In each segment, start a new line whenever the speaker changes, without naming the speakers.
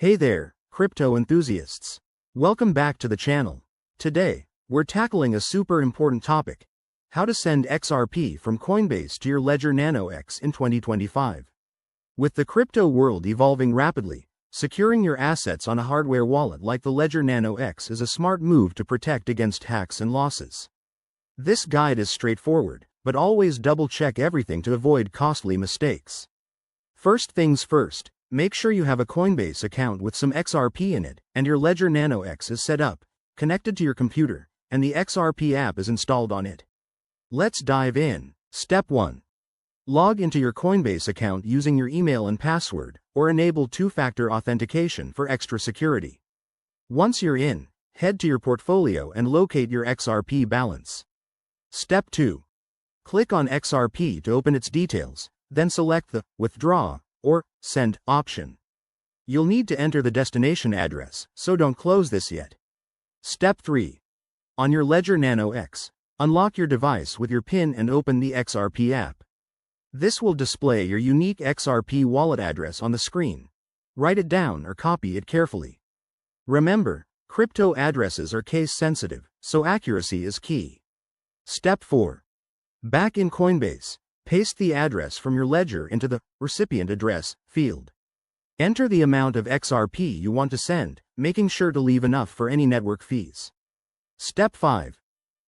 Hey there, crypto enthusiasts. Welcome back to the channel. Today, we're tackling a super important topic: how to send XRP from Coinbase to your Ledger Nano X in 2025. With the crypto world evolving rapidly, securing your assets on a hardware wallet like the Ledger Nano X is a smart move to protect against hacks and losses. This guide is straightforward, but always double-check everything to avoid costly mistakes. First things first, make sure you have a Coinbase account with some XRP in it, and your Ledger Nano X is set up, connected to your computer, and the XRP app is installed on it. Let's dive in. Step 1. Log into your Coinbase account using your email and password, or enable two-factor authentication for extra security. Once you're in, head to your portfolio and locate your XRP balance. Step 2. Click on XRP to open its details, then select the Withdraw or Send option. You'll need to enter the destination address, so don't close this yet. Step 3. On your Ledger Nano X, unlock your device with your PIN and open the XRP app. This will display your unique XRP wallet address on the screen. Write it down or copy it carefully. Remember, crypto addresses are case sensitive, so accuracy is key. Step 4. Back in Coinbase, paste the address from your ledger into the Recipient Address field. Enter the amount of XRP you want to send, making sure to leave enough for any network fees. Step 5.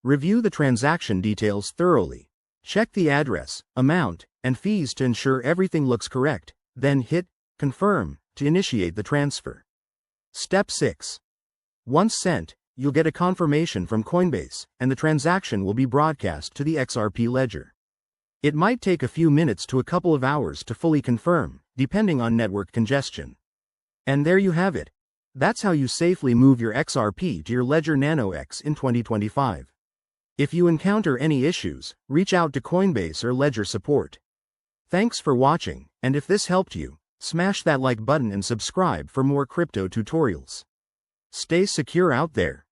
Review the transaction details thoroughly. Check the address, amount, and fees to ensure everything looks correct, then hit Confirm to initiate the transfer. Step 6. Once sent, you'll get a confirmation from Coinbase, and the transaction will be broadcast to the XRP ledger. It might take a few minutes to a couple of hours to fully confirm, depending on network congestion. And there you have it. That's how you safely move your XRP to your Ledger Nano X in 2025. If you encounter any issues, reach out to Coinbase or Ledger support. Thanks for watching, and if this helped you, smash that like button and subscribe for more crypto tutorials. Stay secure out there.